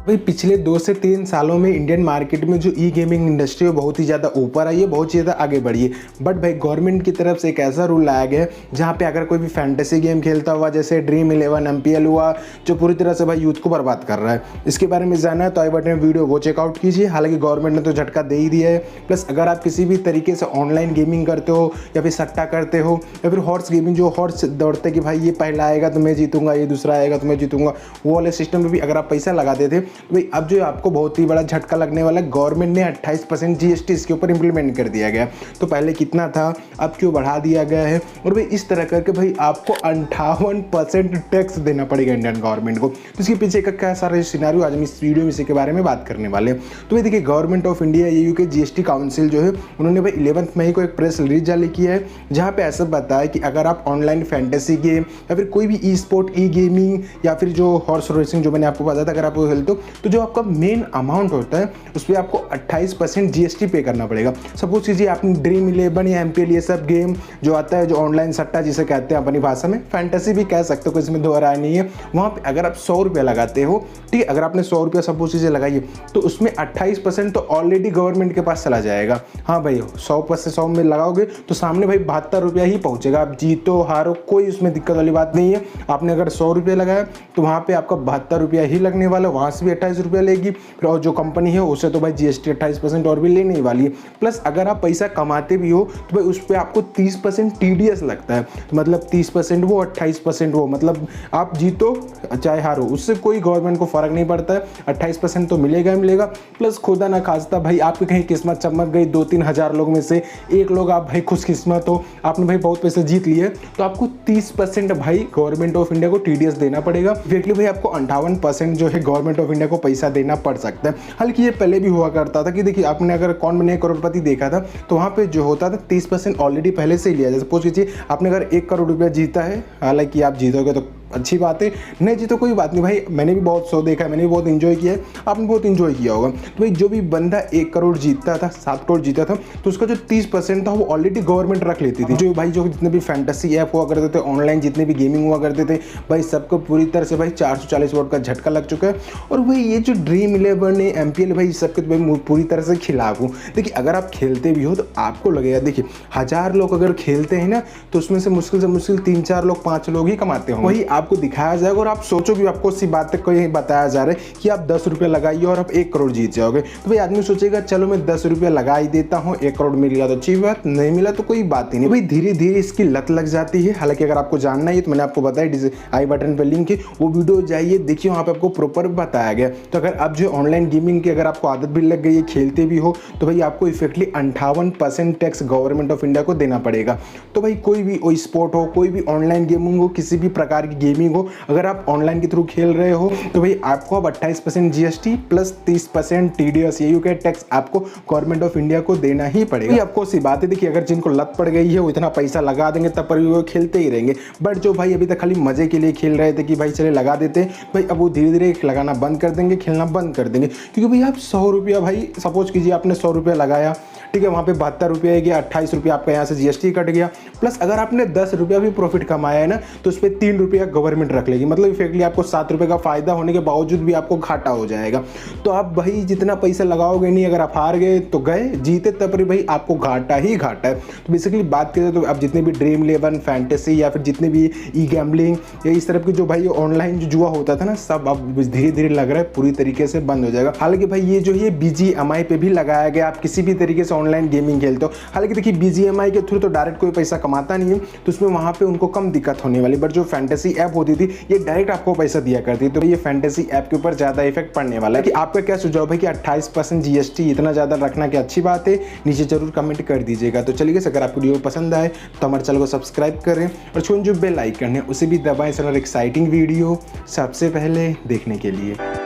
भाई पिछले 2 से 3 सालों में इंडियन मार्केट में जो ई गेमिंग इंडस्ट्री है बहुत ही ज़्यादा ऊपर आई है, बहुत ज़्यादा आगे बढ़ी है। बट भाई गवर्नमेंट की तरफ से एक ऐसा रूल लाया गया है जहाँ पे अगर कोई भी फैंटेसी गेम खेलता हुआ जैसे ड्रीम 11 MPL हुआ जो पूरी तरह से भाई यूथ को बर्बाद कर रहा है, इसके बारे में जाना है तो आई बटन में वीडियो वो चेकआउट कीजिए। हालांकि गवर्नमेंट ने तो झटका दे ही दिया है। प्लस अगर आप किसी भी तरीके से ऑनलाइन गेमिंग करते हो या फिर सट्टा करते हो या फिर हॉर्स गेमिंग जो हॉर्स दौड़ते कि भाई ये पहला आएगा तो मैं जीतूंगा, ये दूसरा आएगा तो मैं जीतूंगा, वो वाले सिस्टम में भी अगर आप पैसा लगाते थे तो भाई अब जो आपको बहुत ही बड़ा झटका लगने वाला है। गवर्नमेंट ने 28% GST इसके ऊपर इंप्लीमेंट कर दिया गया। तो पहले कितना था, अब क्यों बढ़ा दिया गया है, और भाई इस तरह करके भाई आपको 58% टैक्स देना पड़ेगा इंडियन गवर्नमेंट को। तो इसके पीछे का क्या सारा सिनेरियो आज हम इस वीडियो में इसी के बारे में बात करने वाले हैं। तो भाई देखिए, गवर्नमेंट ऑफ इंडिया EU के GST काउंसिल जो है उन्होंने भाई 11 मई को एक प्रेस रिलीज जारी किया है जहाँ पे ऐसा बताया कि अगर आप ऑनलाइन फैंटेसी गेम या फिर कोई भी ई स्पोर्ट, ई गेमिंग या फिर जो हॉर्स रेसिंग जो मैंने आपको बताया था, अगर आप वो खेलते हो तो जो आपका मेन अमाउंट होता है उस पर आपको 28% GST पे करना पड़ेगा। सपोज कीजिए आपने ड्रीम 11 या MPL ये सब गेम जो आता है, जो ऑनलाइन सट्टा जिसे कहते हैं अपनी भाषा में, फैंटेसी भी कह सकते हो, कोई इसमें दो राय नहीं है। वहाँ पे अगर आप 100 रुपये लगाते हो, ठीक है, अगर आपने 100 रुपया सपोज कीजिए लगाइए तो उसमें 28% तो ऑलरेडी गवर्नमेंट के पास चला जाएगा। हाँ भाई, 100 में लगाओगे तो सामने भाई 72 रुपया ही पहुँचेगा। आप जीतो हारो कोई उसमें दिक्कत वाली बात नहीं है। आपने अगर 100 रुपये लगाया तो वहाँ पर आपका 72 रुपया ही लगने वाला, वहाँ से भी 28 रुपया लेगी। फिर और जो कंपनी है उससे तो भाई GST 28% और भी लेने ही वाली है। प्लस अगर आप पैसा कमाते भी हो तो भाई उस पर आपको 30% TDS लगता है। तो मतलब 30% वो, 28% वो, मतलब आप जीतो चाहे हारो उससे कोई गवर्नमेंट को फर्क नहीं पड़ता है। 28% तो मिलेगा ही मिलेगा। प्लस खुदा ना खास्ता भाई आपकी कहीं किस्मत चमक गई, 2-3 हज़ार लोग में से एक लोग आप भाई खुशकिस्मत हो, आपने भाई बहुत पैसे जीत लिए, तो आपको 30% भाई गवर्नमेंट ऑफ इंडिया को TDS देना पड़ेगा। फिर भाई आपको 58% जो है गवर्नमेंट ऑफ इंडिया को पैसा देना पड़ सकता है। हालांकि ये पहले भी हुआ करता था कि देखिए, आपने अगर कौन बने करोड़पति देखा था तो वहाँ पे जो होता था 30% ऑलरेडी पहले से ही लिया जाए। सपोज कीजिए आपने अगर 1 करोड़ रुपया जीता है, हालांकि आप जीतोगे तो अच्छी बात है, नहीं जीतो कोई बात नहीं भाई, मैंने भी बहुत शो देखा है, मैंने भी बहुत इंजॉय किया है, आपने बहुत इंजॉय किया होगा। तो भाई जो भी बंदा 1 करोड़ जीतता था, 7 करोड़ जीता था, तो उसका जो 30% था वो ऑलरेडी गवर्नमेंट रख लेती थी। जो भाई जो जितने भी फैंटेसी ऐप हुआ करते थे, ऑनलाइन जितने भी गेमिंग हुआ करते थे, भाई सबको पूरी तरह से भाई 440 वोट का झटका लग चुका है। और भाई ये जो ड्रीम 11 है, MPL, भाई सबके तो भाई पूरी तरह से खिलाफ हूँ। देखिए, अगर आप खेलते भी हो तो आपको लगेगा, देखिए 1000 लोग अगर खेलते हैं ना तो उसमें से मुश्किल 3-4 लोग, 5 लोग ही कमाते होंगे। वही आपको दिखाया जाएगा और आप सोचो भी, आपको सी बात तक कोई बताया जा रहा है कि आप 10 रुपये लगाइए और आप 1 करोड़ जीत जाओगे। तो भाई आदमी सोचेगा चलो मैं 10 रुपये लगा ही देता हूँ, 1 करोड़ मिल गया तो अच्छी बात, नहीं मिला तो कोई बात ही नहीं। भाई धीरे धीरे इसकी लत लग जाती है। हालांकि अगर आपको जानना है तो मैंने आपको बताया, आई बटन पर लिंक है, वो वीडियो जाइए देखिए, वहाँ पे आपको प्रॉपर बताया गया। तो अगर आप जो ऑनलाइन गेमिंग की अगर आपको आदत भी लग गई है, खेलते भी हो, तो भाई आपको इफेक्टली 58% टैक्स गवर्नमेंट ऑफ इंडिया को देना पड़ेगा। तो भाई कोई भी स्पोर्ट हो, कोई भी ऑनलाइन गेमिंग हो, किसी भी प्रकार की गेमिंग हो, अगर आप ऑनलाइन के थ्रू खेल रहे हो तो भाई आपको अब 28% GST प्लस 30% TDS EU के टैक्स आपको गवर्नमेंट ऑफ इंडिया को देना ही पड़ेगा। आपको सी बात है, देखिए अगर जिनको लत पड़ गई है वो इतना पैसा लगा देंगे तब पर भी वो खेलते ही रहेंगे। बट जो भाई अभी तक खाली मजे के लिए खेल रहे थे कि भाई चले लगा देते, भाई अब वो धीरे धीरे लगाना बंद कर देंगे, खेलना बंद कर देंगे। क्योंकि भाई आप 100 रुपया, भाई सपोज कीजिए आपने 100 रुपया लगाया, ठीक है, वहाँ पे 72 रुपये गया, 28 रुपया आपका यहाँ से GST कट गया। प्लस अगर आपने 10 रुपया भी प्रॉफिट कमाया है ना तो उस पर 3 रुपया गवर्नमेंट रख लेगी। मतलब इफेक्टली आपको 7 रुपये का फायदा होने के बावजूद भी आपको घाटा हो जाएगा। तो आप भाई जितना पैसा लगाओगे नहीं, अगर आप हार गए तो गए, जीते तब भाई आपको घाटा ही घाटा है। तो बेसिकली बात करें तो आप जितने भी ड्रीम 11 फैंटेसी या फिर जितने भी ई गैम्बलिंग या इस तरह की जो भाई ऑनलाइन जो जुआ होता था ना, सब अब धीरे धीरे लग रहा है पूरी तरीके से बंद हो जाएगा। हालांकि भाई ये जो है BGMI पे भी लगाया गया, आप किसी भी तरीके से ऑनलाइन गेमिंग खेलते हो। हालांकि देखिए BGMI के थ्रू तो डायरेक्ट कोई पैसा कमाता नहीं है, तो उसमें वहाँ पे उनको कम दिक्कत होने वाली। बट जो फैंटेसी ऐप होती थी ये डायरेक्ट आपको पैसा दिया करती है। तो ये फैंटेसी ऐप के ऊपर ज़्यादा इफेक्ट पड़ने वाला है। कि आपका क्या सुझाव है कि 28% GST इतना ज़्यादा रखना क्या अच्छी बात है? नीचे जरूर कमेंट कर दीजिएगा। तो चलिए, अगर आपको वीडियो पसंद आए तो हमारे चैनल को सब्सक्राइब करें और जो बेल आइकन है उसे भी दबाएं, सर एक्साइटिंग वीडियो सबसे पहले देखने के लिए।